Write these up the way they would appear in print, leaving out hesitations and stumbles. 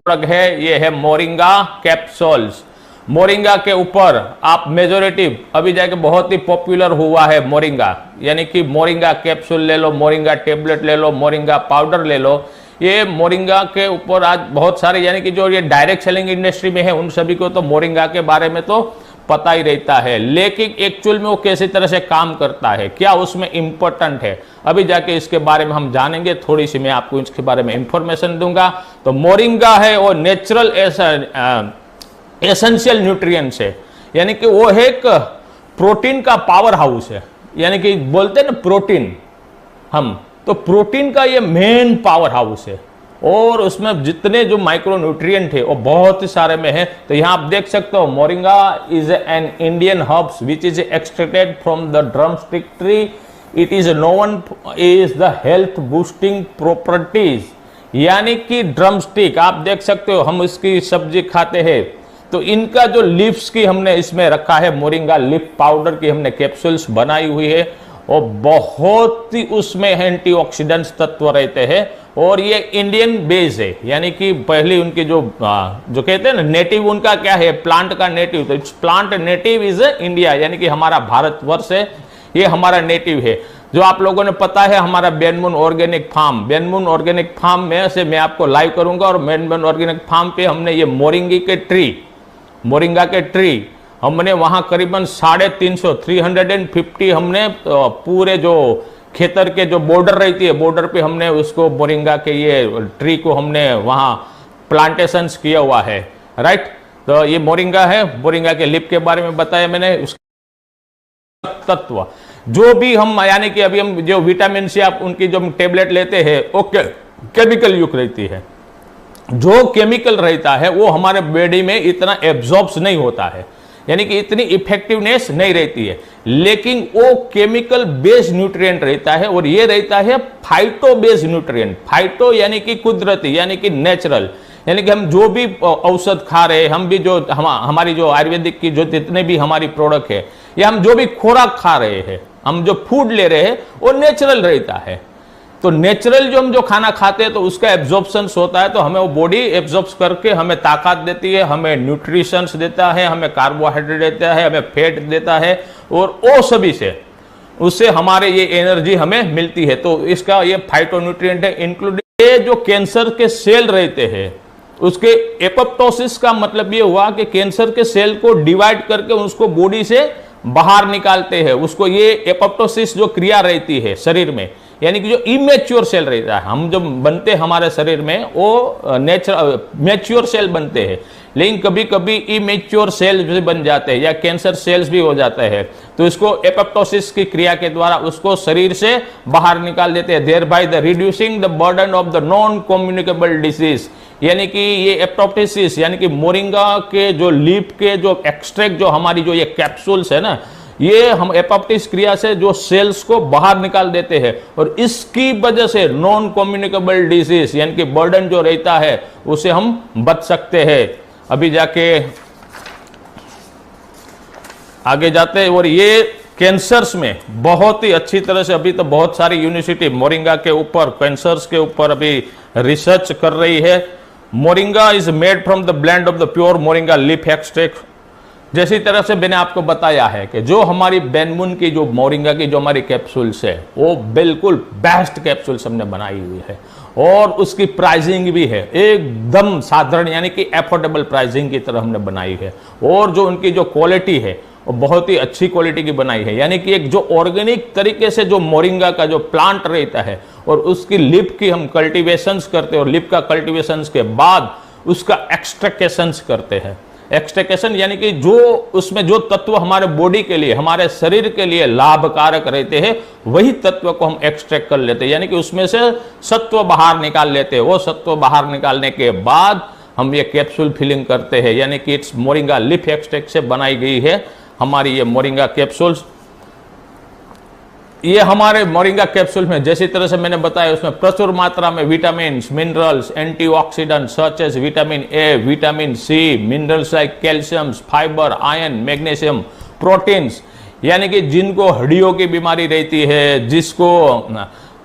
Drug है, ये है मोरिंगा कैप्सूल्स। मोरिंगा के ऊपर आप मेजोरिटी अभी जाके बहुत ही पॉपुलर हुआ है मोरिंगा, यानी कि मोरिंगा कैप्सूल ले लो, मोरिंगा टेबलेट ले लो, मोरिंगा पाउडर ले लो। ये मोरिंगा के ऊपर आज बहुत सारे, यानी कि जो ये डायरेक्ट सेलिंग इंडस्ट्री में है उन सभी को तो मोरिंगा के बारे में तो पता ही रहता है, लेकिन एक्चुअल में वो कैसी तरह से काम करता है, क्या उसमें इंपॉर्टेंट है, अभी जाके इसके बारे में हम जानेंगे। थोड़ी सी मैं आपको इसके बारे में इंफॉर्मेशन दूंगा। तो मोरिंगा है वो नेचुरल एसेंशियल न्यूट्रिएंट्स है, यानी कि वो है एक प्रोटीन का पावर हाउस है, यानी कि बोलते हैं ना प्रोटीन, हम तो प्रोटीन का ये मेन पावर हाउस है, और उसमें जितने जो माइक्रो न्यूट्रिएंट है वो बहुत ही सारे में है। तो यहां आप देख सकते हो, moringa is an Indian herbs which is extracted from the drumstick tree. It is known is the health boosting properties, यानी कि ड्रमस्टिक आप देख सकते हो, हम इसकी सब्जी खाते हैं तो इनका जो लीव्स की हमने इसमें रखा है, मोरिंगा लीफ पाउडर की हमने कैप्सूल्स बनाई हुई है, और बहुत ही उसमें एंटीऑक्सीडेंट्स तत्व रहते हैं, और ये इंडियन बेस है, यानी कि पहली उनकी जो कहते हैं ना नेटिव, उनका क्या है, प्लांट का नेटिव, तो it's plant native is India, यानी कि हमारा भारतवर्ष है, ये हमारा नेटिव है। जो आप लोगों ने पता है हमारा बेनमून ऑर्गेनिक फार्म, बेनमून ऑर्गेनिक फार्म में से मैं आपको लाइव करूंगा, और बेनमून ऑर्गेनिक फार्म पे हमने ये मोरिंगा के ट्री हमने वहां करीबन 350 हमने पूरे जो खेतर के जो बॉर्डर रहती है, बॉर्डर पे हमने उसको मोरिंगा के ये ट्री को हमने वहां प्लांटेशंस किया हुआ है, राइट। तो ये मोरिंगा है, मोरिंगा के लिप के बारे में बताया मैंने, उसके तत्व जो भी हम, यानी कि अभी हम जो विटामिन सी आप उनकी जो टेबलेट लेते हैं वो केमिकल युक्त रहती है, जो केमिकल रहता है वो हमारे बॉडी में इतना एब्जॉर्ब्स नहीं होता है, यानी कि इतनी इफेक्टिवनेस नहीं रहती है, लेकिन वो केमिकल बेस्ड न्यूट्रिएंट रहता है, और ये रहता है फाइटो बेस्ड न्यूट्रिएंट। फाइटो यानी कि कुदरती, यानी कि नेचुरल, यानी कि हम जो भी औषध खा रहे हैं, हम भी जो हमारी जो आयुर्वेदिक की जो जितने भी हमारी प्रोडक्ट है, या हम जो भी खुराक खा रहे हैं, हम जो फूड ले रहे हैं वो नेचुरल रहता है। तो नेचुरल जो हम जो खाना खाते हैं तो उसका एब्जॉर्प्शन होता है, तो हमें वो बॉडी एब्जॉर्ब करके हमें ताकत देती है, हमें न्यूट्रिशंस देता है, हमें कार्बोहाइड्रेट देता है, हमें फैट देता है, और वो सभी से उससे हमारे ये एनर्जी हमें मिलती है। तो इसका ये फाइटोन्यूट्रिएंट है, इंक्लूडिंग ये जो कैंसर के सेल रहते हैं उसके एपोप्टोसिस का मतलब ये हुआ कि कैंसर के सेल को डिवाइड करके उसको बॉडी से बाहर निकालते हैं, उसको ये एपोप्टोसिस जो क्रिया रहती है शरीर में, यानी कि जो इमेच्योर सेल रहता है, हम जो बनते हैं हमारे शरीर में वो मैच्योर सेल बनते हैं, लेकिन कभी कभी इमेच्योर सेल्स भी बन जाते हैं या कैंसर सेल्स भी हो जाते हैं, तो इसको एपोप्टोसिस की क्रिया के द्वारा उसको शरीर से बाहर निकाल देते हैं, there by the reducing the burden of the non communicable disease. यानी कि ये एपोप्टोसिस, यानी कि मोरिंगा के जो लीफ के जो एक्सट्रैक्ट, जो हमारी जो ये कैप्सूल्स है ना, ये हम एपोप्टोसिस क्रिया से जो सेल्स को बाहर निकाल देते हैं, और इसकी वजह से नॉन कम्युनिकेबल डिजीज यानी कि बर्डन जो रहता है उसे हम बच सकते हैं। अभी जाके आगे जाते हैं, और ये कैंसर्स में बहुत ही अच्छी तरह से अभी तो बहुत सारी यूनिवर्सिटी मोरिंगा के ऊपर, कैंसर्स के ऊपर अभी रिसर्च कर रही है। Moringa is made from the blend of the pure moringa leaf extract. जैसी तरह से मैंने आपको बताया है कि जो हमारी बेनमून की जो मोरिंगा की जो हमारी कैप्सूल्स है वो बिल्कुल बेस्ट कैप्सूल्स हमने बनाई हुई है, और उसकी प्राइसिंग भी है एकदम साधारण, यानी कि एफोर्डेबल प्राइसिंग की तरह हमने बनाई है, और जो उनकी जो क्वालिटी है वो बहुत ही अच्छी क्वालिटी की बनाई है, यानी कि एक जो ऑर्गेनिक तरीके से जो मोरिंगा का जो प्लांट रहता है और उसकी लिप की हम कल्टीवेशंस करते हैं, और लिप का कल्टीवेशंस के बाद उसका एक्सट्रैक्शंस करते हैं। एक्सट्रैक्शन यानी कि जो उसमें जो तत्व हमारे बॉडी के लिए, हमारे शरीर के लिए लाभकारक रहते हैं, वही तत्व को हम एक्सट्रैक्ट कर लेते हैं, यानी कि उसमें से सत्व बाहर निकाल लेते हैं। वो सत्व बाहर निकालने के बाद हम ये कैप्सूल फिलिंग करते हैं, यानी कि इट्स मोरिंगा लीफ एक्सट्रैक्ट से बनाई गई है हमारी ये मोरिंगा कैप्सूल्स। ये हमारे मोरिंगा कैप्सूल में जैसी तरह से मैंने बताया उसमें प्रचुर मात्रा में vitamin, minerals, antioxidant such as vitamin A, vitamin C, minerals like calcium, fibre, iron, magnesium, proteins, यानी कि जिनको हड्डियों की बीमारी रहती है, जिसको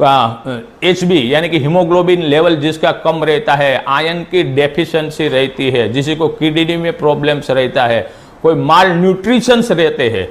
HB यानी कि हीमोग्लोबिन लेवल जिसका कम रहता है, आयरन की डेफिशिएंसी रहती है, जिसी को किडनी में प्रॉब्लम्स रहता है, कोई माल न्यूट्रिशंस रहते हैं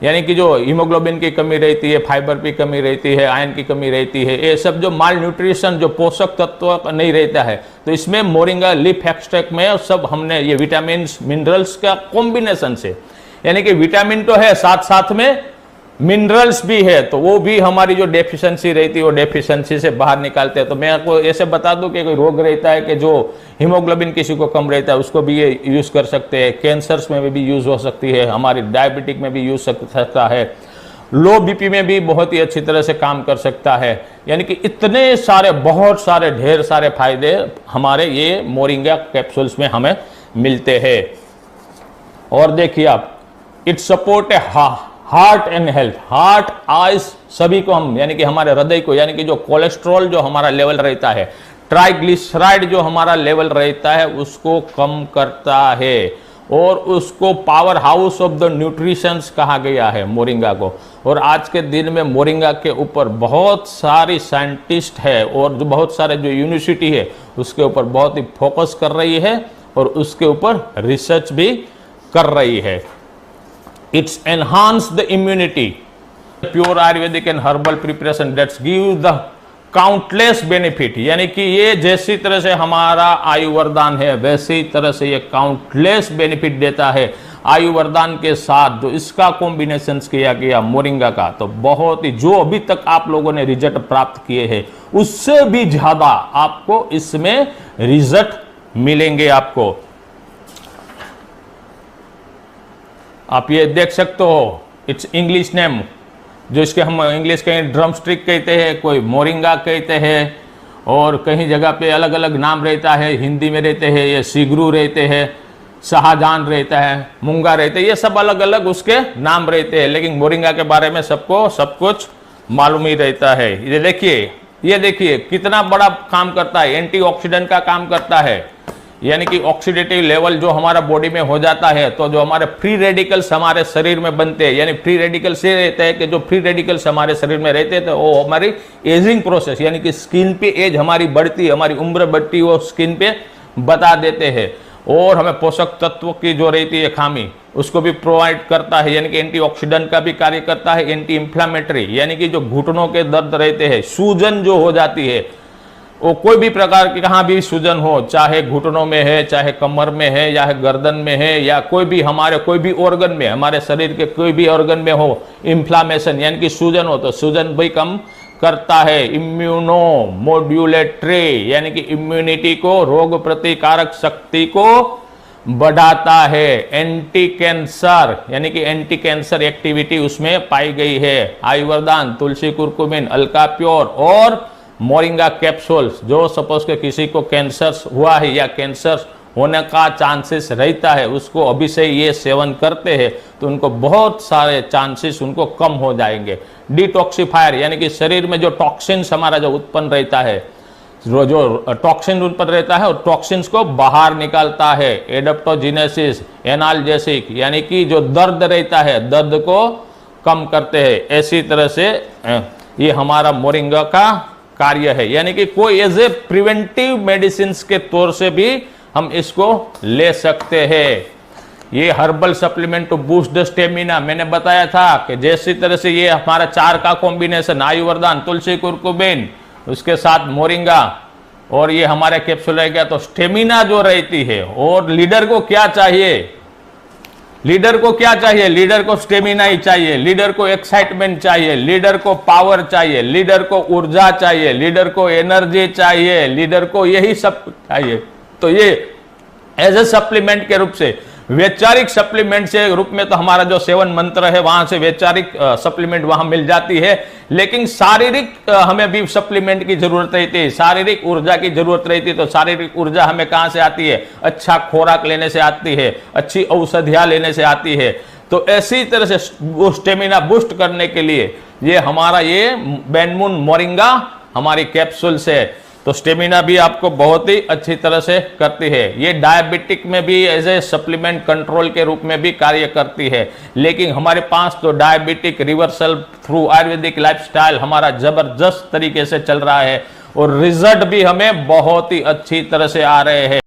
यानी कि जो हीमोग्लोबिन की कमी रहती है, फाइबर की कमी रहती है, आयरन की कमी रहती है, ये सब जो माल न्यूट्रिशन जो पोषक तत्व नहीं रहता है, तो इसमें मोरिंगा लीफ एक्सट्रैक्ट में सब हमने ये विटामिन मिनरल्स का कॉम्बिनेशन से, यानी कि विटामिन तो है साथ साथ में मिनरल्स भी है, तो वो भी हमारी जो डेफिशिएंसी रहती है वो डेफिशिएंसी से बाहर निकालते हैं। तो मैं आपको ऐसे बता दूं कि कोई रोग रहता है कि जो हीमोग्लोबिन किसी को कम रहता है उसको भी ये यूज कर सकते हैं, कैंसर्स में भी यूज हो सकती है, हमारी डायबिटिक में भी यूज सकता है, लो बीपी में भी बहुत ही अच्छी तरह से काम कर सकता है। यानी कि इतने सारे बहुत सारे ढेर सारे फायदे हमारे ये मोरिंगा कैप्सूल्स में हमें मिलते हैं। और देखिए आप, it support A heart and health, heart eyes सभी को हम यानी कि हमारे हृदय को, यानी कि जो कोलेस्ट्रॉल जो हमारा लेवल रहता है, ट्राइग्लिसराइड जो हमारा लेवल रहता है उसको कम करता है, और उसको power house of the nutritions कहा गया है मोरिंगा को। और आज के दिन में मोरिंगा के ऊपर बहुत सारी साइंटिस्ट है और जो बहुत सारे जो यूनिवर्सिटी है उसके ऊपर बहुत ही फोकस कर रही है और उसके ऊपर रिसर्च भी कर रही है। It's enhance the immunity, pure Ayurvedic and herbal preparation that's give the countless benefit, यानी कि ये जैसी तरह से हमारा आयु वरदान है वैसी तरह से ये काउंटलेस बेनिफिट देता है। आयु वरदान के साथ जो इसका कॉम्बिनेशन किया गया मोरिंगा का, तो बहुत ही जो अभी तक आप लोगों ने रिजल्ट प्राप्त किए हैं उससे भी ज्यादा आपको इसमें रिजल्ट मिलेंगे। आपको आप ये देख सकते हो, इट्स इंग्लिश नेम, जो इसके हम इंग्लिश कहीं ड्रम स्टिक कहते हैं, कोई मोरिंगा कहते हैं, और कहीं जगह पे अलग अलग नाम रहता है, हिंदी में रहते हैं ये सीगरू रहते हैं, शाहजहान रहता है, मूंगा रहते हैं, ये सब अलग अलग उसके नाम रहते हैं, लेकिन मोरिंगा के बारे में सबको सब कुछ मालूम ही रहता है। ये देखिए कितना बड़ा काम करता है, एंटीऑक्सीडेंट का काम करता है, यानी कि ऑक्सीडेटिव लेवल जो हमारा बॉडी में हो जाता है, तो जो हमारे फ्री रेडिकल्स हमारे शरीर में बनते हैं, यानी फ्री रेडिकल से रहते हैं कि जो फ्री रेडिकल्स हमारे शरीर में रहते हैं तो वो हमारी एजिंग प्रोसेस, यानी कि स्किन पे एज हमारी बढ़ती है, हमारी उम्र बढ़ती है, वो स्किन पे बता देते हैं। और हमें पोषक तत्व की जो रहती है खामी उसको भी प्रोवाइड करता है, यानी कि एंटीऑक्सीडेंट का भी कार्य करता है, एंटी इंफ्लामेटरी, यानी कि जो घुटनों के दर्द रहते हैं, सूजन जो हो जाती है, वो कोई भी प्रकार की कहाँ भी सूजन हो, चाहे घुटनों में है, चाहे कमर में है, या गर्दन में है, या कोई भी हमारे कोई भी ऑर्गन में, हमारे शरीर के कोई भी ऑर्गन में हो इन्फ्लामेशन यानी कि सूजन हो, तो सूजन भी कम करता है। इम्यूनो मॉड्यूलेटरी यानी कि इम्यूनिटी को, रोग प्रतिकारक शक्ति को बढ़ाता है। एंटी कैंसर यानी कि एंटी कैंसर एक्टिविटी उसमें पाई गई है। आयुर्वेदान, तुलसी कुरकुमिन, अल्का प्योर और मोरिंगा कैप्सूल्स, जो सपोज के किसी को कैंसर हुआ है या कैंसर होने का चांसेस रहता है, उसको अभी से ये सेवन करते हैं तो उनको बहुत सारे चांसेस उनको कम हो जाएंगे। डिटॉक्सिफायर यानी कि शरीर में जो टॉक्सिन्स हमारा जो उत्पन्न रहता है, जो टॉक्सिन उत्पन्न रहता है और टॉक्सिन्स को बाहर निकालता है। एडाप्टोजेनेसिस, एनाल्जेसिक यानी कि जो दर्द रहता है दर्द को कम करते हैं। ऐसी तरह से ये हमारा मोरिंगा का कार्य है, यानी कि कोई एज ए प्रिवेंटिव मेडिसिन के तौर से भी हम इसको ले सकते हैं। ये herbal supplement to boost the stamina, मैंने बताया था कि जैसी तरह से ये हमारा चार का कॉम्बिनेशन, आयुर्वेदान, तुलसी कुरकुमिन, उसके साथ मोरिंगा और ये हमारे कैप्सूल रह गया, तो स्टेमिना जो रहती है। और लीडर को क्या चाहिए? लीडर को क्या चाहिए? लीडर को स्टेमिना ही चाहिए, लीडर को एक्साइटमेंट चाहिए, लीडर को पावर चाहिए, लीडर को ऊर्जा चाहिए, लीडर को एनर्जी चाहिए, लीडर को यही सब चाहिए। तो ये एज ए सप्लीमेंट के रूप से, वैचारिक सप्लीमेंट के रूप में तो हमारा जो सेवन मंत्र है वहां से वैचारिक सप्लीमेंट वहां मिल जाती है, लेकिन शारीरिक हमें भी सप्लीमेंट की जरूरत रहती है, शारीरिक ऊर्जा की जरूरत रहती है। तो शारीरिक ऊर्जा हमें कहां से आती है? अच्छा खोराक लेने से आती है, अच्छी औषधियां लेने से आती है। तो ऐसी तरह से वो स्टेमिना बूस्ट करने के लिए ये हमारा ये बैनमून मोरिंगा हमारी कैप्सूल से, तो स्टेमिना भी आपको बहुत ही अच्छी तरह से करती है। ये डायबिटिक में भी एज ए सप्लीमेंट कंट्रोल के रूप में भी कार्य करती है। लेकिन हमारे पास तो diabetic reversal through Ayurvedic lifestyle हमारा जबरदस्त तरीके से चल रहा है और रिजल्ट भी हमें बहुत ही अच्छी तरह से आ रहे हैं।